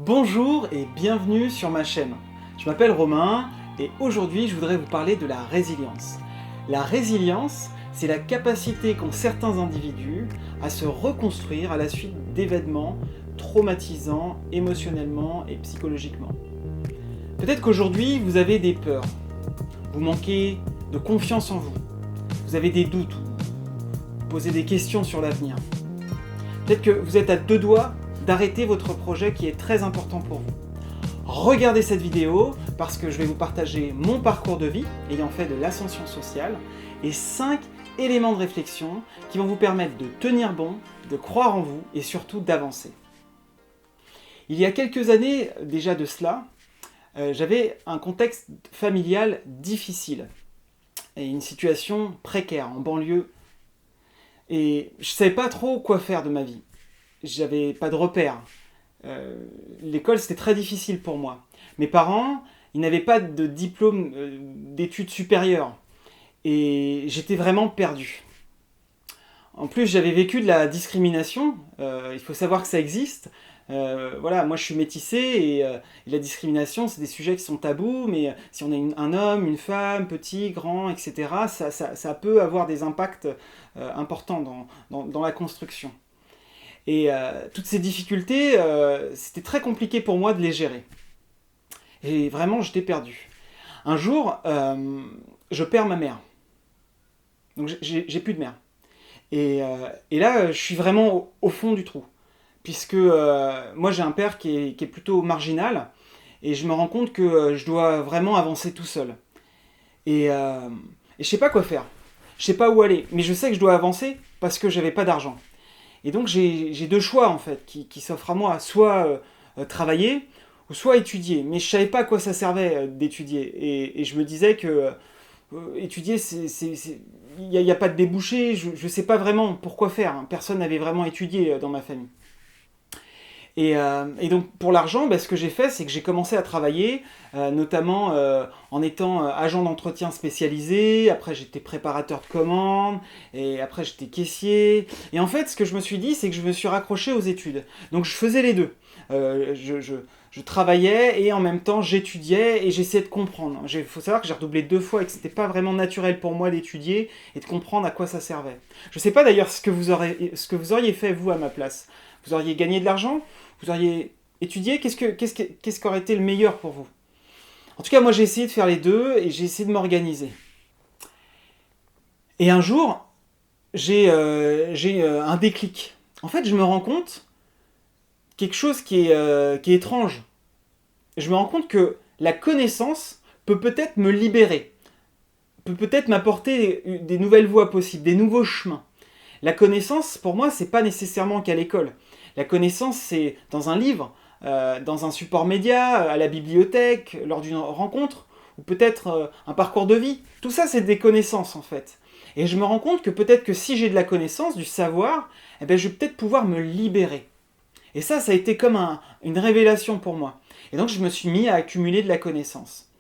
Bonjour et bienvenue sur ma chaîne. Je m'appelle Romain et aujourd'hui je voudrais vous parler de la résilience. La résilience, c'est la capacité qu'ont certains individus à se reconstruire à la suite d'événements traumatisants émotionnellement et psychologiquement. Peut-être qu'aujourd'hui vous avez des peurs, vous manquez de confiance en vous, vous avez des doutes, vous posez des questions sur l'avenir. Peut-être que vous êtes à deux doigts d'arrêter votre projet qui est très important pour vous. Regardez cette vidéo parce que je vais vous partager mon parcours de vie ayant fait de l'ascension sociale et 5 éléments de réflexion qui vont vous permettre de tenir bon, de croire en vous et surtout d'avancer. Il y a quelques années déjà de cela, j'avais un contexte familial difficile et une situation précaire en banlieue et je ne savais pas trop quoi faire de ma vie. J'avais pas de repères. L'école, c'était très difficile pour moi. Mes parents, ils n'avaient pas de diplôme d'études supérieures. Et j'étais vraiment perdu. En plus, j'avais vécu de la discrimination. Il faut savoir que ça existe. Voilà, moi je suis métissé et la discrimination, c'est des sujets qui sont tabous, mais si on est un homme, une femme, petit, grand, etc., ça peut avoir des impacts importants dans la construction. Et toutes ces difficultés, c'était très compliqué pour moi de les gérer. Et vraiment, j'étais perdu. Un jour, je perds ma mère. Donc j'ai plus de mère. Et là, je suis vraiment au fond du trou. Puisque moi, j'ai un père qui est plutôt marginal. Et je me rends compte que je dois vraiment avancer tout seul. Et je sais pas quoi faire. Je sais pas où aller. Mais je sais que je dois avancer parce que j'avais pas d'argent. Et donc j'ai deux choix en fait qui s'offrent à moi, soit travailler ou soit étudier. Mais je savais pas à quoi ça servait d'étudier. Et je me disais que étudier, il n'y a pas de débouché, je sais pas vraiment pourquoi faire. Hein. Personne n'avait vraiment étudié dans ma famille. Et donc pour l'argent, ce que j'ai fait, c'est que j'ai commencé à travailler, notamment en étant agent d'entretien spécialisé, après j'étais préparateur de commandes, et après j'étais caissier. Et en fait, ce que je me suis dit, c'est que je me suis raccroché aux études. Donc je faisais les deux. Je travaillais et en même temps j'étudiais et j'essayais de comprendre. Il faut savoir que j'ai redoublé 2 fois et que c'était pas vraiment naturel pour moi d'étudier et de comprendre à quoi ça servait. Je sais pas d'ailleurs ce que vous auriez fait vous à ma place. Vous auriez gagné de l'argent? Vous auriez étudié? Qu'est-ce qu'aurait été le meilleur pour vous? En tout cas, moi j'ai essayé de faire les deux et j'ai essayé de m'organiser. Et un jour, j'ai un déclic. En fait, je me rends compte quelque chose qui est étrange. Je me rends compte que la connaissance peut-être me libérer, peut peut-être m'apporter des nouvelles voies possibles, des nouveaux chemins. La connaissance, pour moi, c'est pas nécessairement qu'à l'école. La connaissance, c'est dans un livre, dans un support média, à la bibliothèque, lors d'une rencontre, ou peut-être un parcours de vie. Tout ça, c'est des connaissances, en fait. Et je me rends compte que peut-être que si j'ai de la connaissance, du savoir, je vais peut-être pouvoir me libérer. Et ça a été comme une révélation pour moi. Et donc, je me suis mis à accumuler de la connaissance.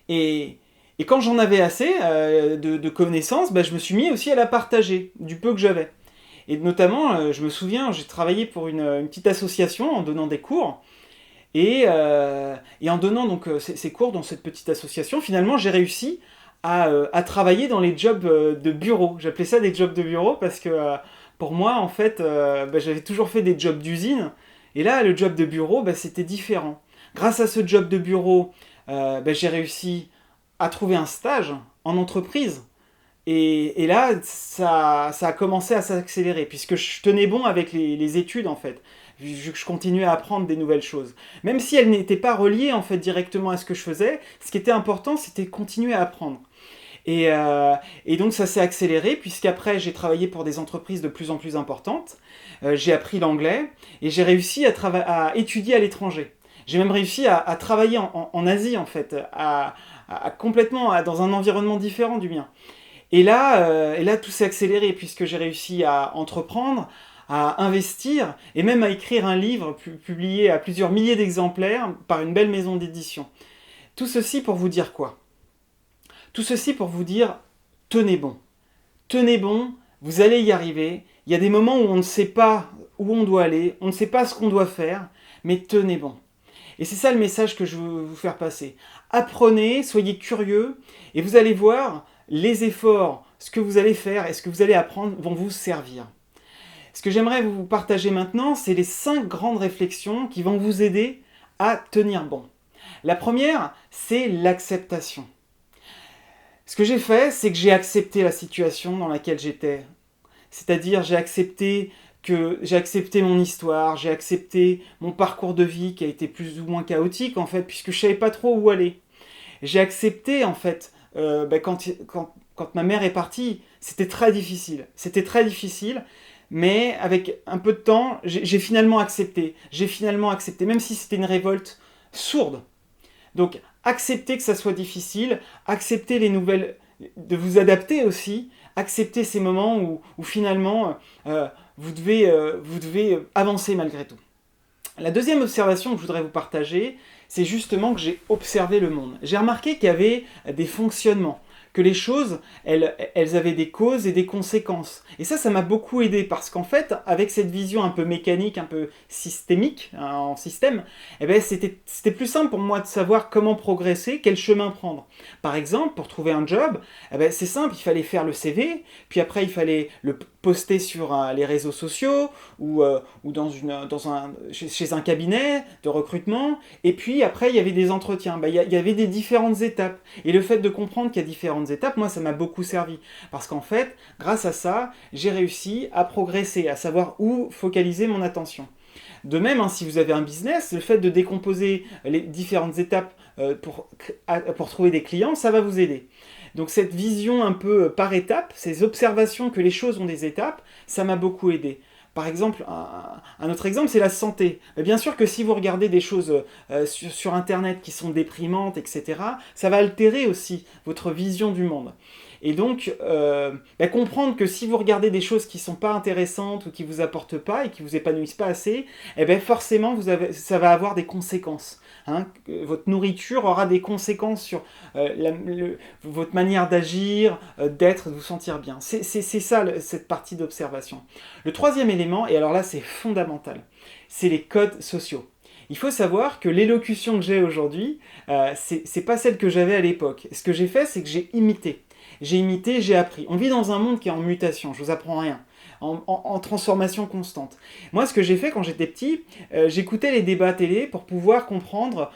Et quand j'en avais assez de connaissances, je me suis mis aussi à la partager, du peu que j'avais. Et notamment, je me souviens, j'ai travaillé pour une petite association en donnant des cours. Et en donnant donc ces cours dans cette petite association, finalement, j'ai réussi à travailler dans les jobs de bureau. J'appelais ça des jobs de bureau parce que pour moi, en fait, j'avais toujours fait des jobs d'usine. Et là, le job de bureau, c'était différent. Grâce à ce job de bureau, j'ai réussi à trouver un stage en entreprise. Et là, ça a commencé à s'accélérer, puisque je tenais bon avec les études, en fait. Je continuais à apprendre des nouvelles choses. Même si elles n'étaient pas reliées, en fait, directement à ce que je faisais, ce qui était important, c'était de continuer à apprendre. Et donc, ça s'est accéléré, puisqu'après, j'ai travaillé pour des entreprises de plus en plus importantes. J'ai appris l'anglais, et j'ai réussi à étudier à l'étranger. J'ai même réussi à travailler en Asie, en fait, complètement dans un environnement différent du mien. Et là, tout s'est accéléré puisque j'ai réussi à entreprendre, à investir et même à écrire un livre publié à plusieurs milliers d'exemplaires par une belle maison d'édition. Tout ceci pour vous dire quoi? Tout ceci pour vous dire, tenez bon. Tenez bon, vous allez y arriver. Il y a des moments où on ne sait pas où on doit aller, on ne sait pas ce qu'on doit faire, mais tenez bon. Et c'est ça le message que je veux vous faire passer. Apprenez, soyez curieux, et vous allez voir, les efforts, ce que vous allez faire et ce que vous allez apprendre vont vous servir. Ce que j'aimerais vous partager maintenant, c'est les 5 grandes réflexions qui vont vous aider à tenir bon. La première, c'est l'acceptation. Ce que j'ai fait, c'est que j'ai accepté la situation dans laquelle j'étais. C'est-à-dire, j'ai accepté mon histoire, j'ai accepté mon parcours de vie qui a été plus ou moins chaotique en fait, puisque je savais pas trop où aller. J'ai accepté en fait, quand ma mère est partie, c'était très difficile. C'était très difficile, mais avec un peu de temps, j'ai finalement accepté. J'ai finalement accepté, même si c'était une révolte sourde. Donc, accepter que ça soit difficile, accepter les nouvelles, de vous adapter aussi, accepter ces moments où finalement vous devez avancer malgré tout. La deuxième observation que je voudrais vous partager, c'est justement que j'ai observé le monde. J'ai remarqué qu'il y avait des fonctionnements, que les choses, elles avaient des causes et des conséquences. Et ça m'a beaucoup aidé, parce qu'en fait, avec cette vision un peu mécanique, un peu systémique, hein, en système, eh ben, c'était plus simple pour moi de savoir comment progresser, quel chemin prendre. Par exemple, pour trouver un job, eh ben, c'est simple, il fallait faire le CV, puis après il fallait le poster sur les réseaux sociaux, ou chez un cabinet de recrutement, et puis après il y avait des entretiens. Il y avait des différentes étapes. Et le fait de comprendre qu'il y a différentes étapes, moi ça m'a beaucoup servi. Parce qu'en fait, grâce à ça, j'ai réussi à progresser, à savoir où focaliser mon attention. De même, hein, si vous avez un business, le fait de décomposer les différentes étapes pour trouver des clients, ça va vous aider. Donc cette vision un peu par étapes, ces observations que les choses ont des étapes, ça m'a beaucoup aidé. Par exemple, un autre exemple, c'est la santé. Bien sûr que si vous regardez des choses sur Internet qui sont déprimantes, etc., ça va altérer aussi votre vision du monde. Et donc, comprendre que si vous regardez des choses qui ne sont pas intéressantes ou qui ne vous apportent pas et qui ne vous épanouissent pas assez, forcément, ça va avoir des conséquences. Hein. Votre nourriture aura des conséquences sur votre manière d'agir, d'être, de vous sentir bien. C'est ça, cette partie d'observation. Le troisième élément, et alors là, c'est fondamental, c'est les codes sociaux. Il faut savoir que l'élocution que j'ai aujourd'hui, c'est pas celle que j'avais à l'époque. Ce que j'ai fait, c'est que j'ai imité. J'ai appris. On vit dans un monde qui est en mutation, je vous apprends rien, en transformation constante. Moi, ce que j'ai fait quand j'étais petit, j'écoutais les débats télé pour pouvoir comprendre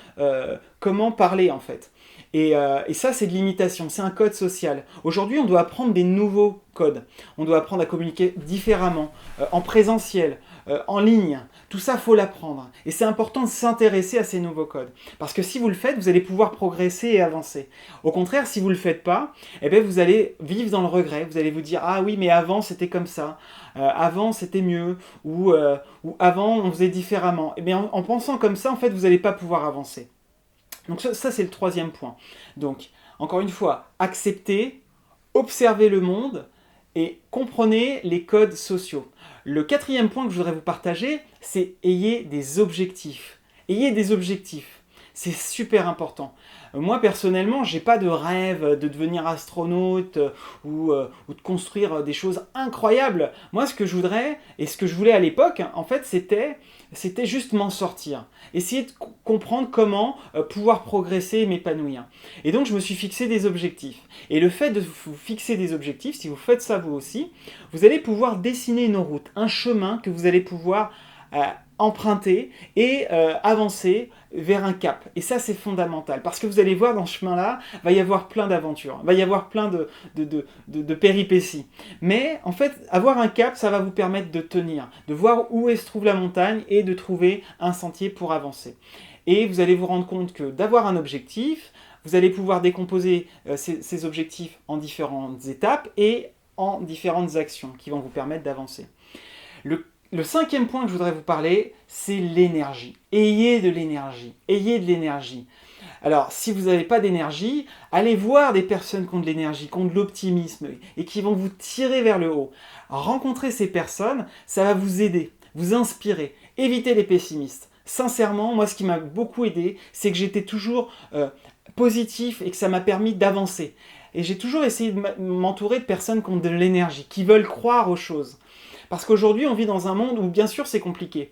comment parler en fait. Et ça, c'est de l'imitation, c'est un code social. Aujourd'hui, on doit apprendre des nouveaux codes. On doit apprendre à communiquer différemment, en présentiel, en ligne. Tout ça, il faut l'apprendre. Et c'est important de s'intéresser à ces nouveaux codes. Parce que si vous le faites, vous allez pouvoir progresser et avancer. Au contraire, si vous ne le faites pas, vous allez vivre dans le regret. Vous allez vous dire « Ah oui, mais avant, c'était comme ça. Avant, c'était mieux. » Ou avant, on faisait différemment. Et bien, en pensant comme ça, en fait, vous n'allez pas pouvoir avancer. Donc ça, c'est le troisième point. Donc, encore une fois, acceptez, observez le monde et comprenez les codes sociaux. Le quatrième point que je voudrais vous partager, c'est ayez des objectifs. Ayez des objectifs. C'est super important. Moi, personnellement, j'ai pas de rêve de devenir astronaute ou de construire des choses incroyables. Moi, ce que je voudrais, et ce que je voulais à l'époque, en fait, c'était juste m'en sortir. Essayer de comprendre comment pouvoir progresser et m'épanouir. Et donc, je me suis fixé des objectifs. Et le fait de vous fixer des objectifs, si vous faites ça vous aussi, vous allez pouvoir dessiner une route, un chemin que vous allez pouvoir emprunter et avancer vers un cap. Et ça, c'est fondamental. Parce que vous allez voir, dans ce chemin-là, il va y avoir plein d'aventures. Il va y avoir plein de péripéties. Mais, en fait, avoir un cap, ça va vous permettre de tenir, de voir où se trouve la montagne et de trouver un sentier pour avancer. Et vous allez vous rendre compte que d'avoir un objectif, vous allez pouvoir décomposer ces objectifs en différentes étapes et en différentes actions qui vont vous permettre d'avancer. Le cinquième point que je voudrais vous parler, c'est l'énergie. Ayez de l'énergie. Ayez de l'énergie. Alors, si vous n'avez pas d'énergie, allez voir des personnes qui ont de l'énergie, qui ont de l'optimisme et qui vont vous tirer vers le haut. Rencontrer ces personnes, ça va vous aider, vous inspirer. Évitez les pessimistes. Sincèrement, moi, ce qui m'a beaucoup aidé, c'est que j'étais toujours positif et que ça m'a permis d'avancer. Et j'ai toujours essayé de m'entourer de personnes qui ont de l'énergie, qui veulent croire aux choses. Parce qu'aujourd'hui, on vit dans un monde où, bien sûr, c'est compliqué.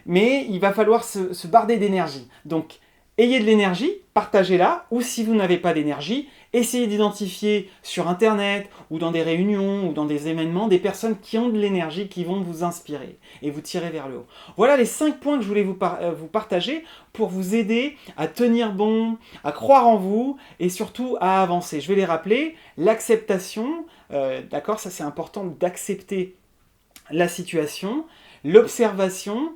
mais il va falloir se barder d'énergie. Donc, ayez de l'énergie, partagez-la, ou si vous n'avez pas d'énergie, essayez d'identifier sur Internet, ou dans des réunions, ou dans des événements, des personnes qui ont de l'énergie, qui vont vous inspirer, et vous tirer vers le haut. Voilà les 5 points que je voulais vous partager pour vous aider à tenir bon, à croire en vous, et surtout à avancer. Je vais les rappeler, l'acceptation, d'accord, ça c'est important d'accepter la situation, l'observation,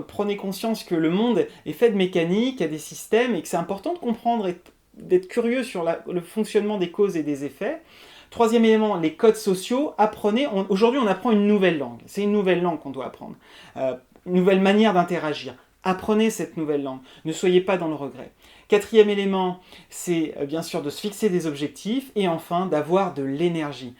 prenez conscience que le monde est fait de mécanique, il y a des systèmes, et que c'est important de comprendre et d'être curieux sur le fonctionnement des causes et des effets. Troisième élément, les codes sociaux. Apprenez, aujourd'hui on apprend une nouvelle langue, c'est une nouvelle langue qu'on doit apprendre, une nouvelle manière d'interagir. Apprenez cette nouvelle langue, ne soyez pas dans le regret. Quatrième élément, c'est bien sûr de se fixer des objectifs, et enfin d'avoir de l'énergie.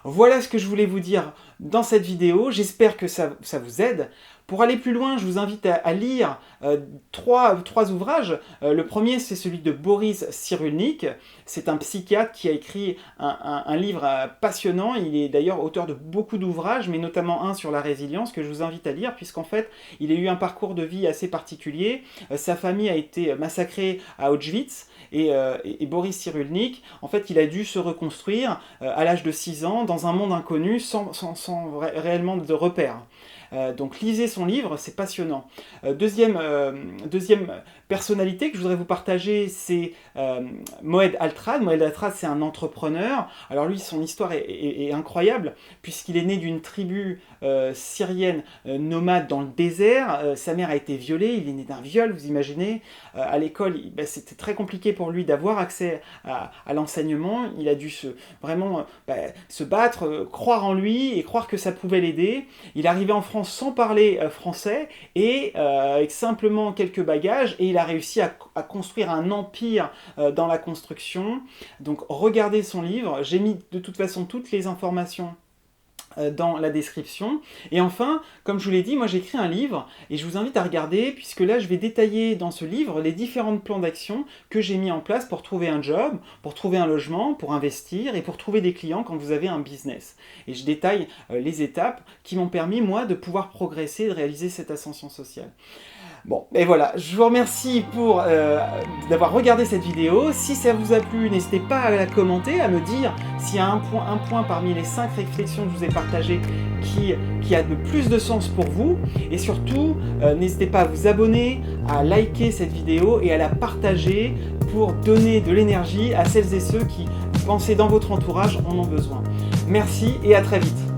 Voilà ce que je voulais vous dire dans cette vidéo, j'espère que ça vous aide. Pour aller plus loin, je vous invite à lire trois ouvrages. Le premier, c'est celui de Boris Cyrulnik. C'est un psychiatre qui a écrit un livre passionnant. Il est d'ailleurs auteur de beaucoup d'ouvrages, mais notamment un sur la résilience que je vous invite à lire, puisqu'en fait, il a eu un parcours de vie assez particulier. Sa famille a été massacrée à Auschwitz, et Boris Cyrulnik, en fait, il a dû se reconstruire à l'âge de 6 ans dans un monde inconnu, sans réellement de repères. Donc lisez son livre, c'est passionnant. Deuxième personnalité que je voudrais vous partager, c'est Moed Altrad. Moed Altrad, c'est un entrepreneur. Alors lui, son histoire est incroyable, puisqu'il est né d'une tribu syrienne nomade dans le désert. Sa mère a été violée, il est né d'un viol, vous imaginez. À l'école, c'était très compliqué pour lui d'avoir accès à l'enseignement. Il a dû vraiment se battre, croire en lui et croire que ça pouvait l'aider. Il est arrivé en France sans parler français et avec simplement quelques bagages, et il a réussi à construire un empire dans la construction. Donc regardez son livre, j'ai mis de toute façon toutes les informations dans la description. Et enfin, comme je vous l'ai dit, moi j'ai écrit un livre et je vous invite à regarder, puisque là je vais détailler dans ce livre les différents plans d'action que j'ai mis en place pour trouver un job, pour trouver un logement, pour investir et pour trouver des clients quand vous avez un business. Et je détaille les étapes qui m'ont permis, moi, de pouvoir progresser et de réaliser cette ascension sociale. Bon, et voilà, je vous remercie d'avoir regardé cette vidéo. Si ça vous a plu, n'hésitez pas à la commenter, à me dire s'il y a un point parmi les 5 réflexions que je vous ai partagées qui a de plus de sens pour vous. Et surtout, n'hésitez pas à vous abonner, à liker cette vidéo et à la partager pour donner de l'énergie à celles et ceux qui, pensez dans votre entourage, en ont besoin. Merci et à très vite.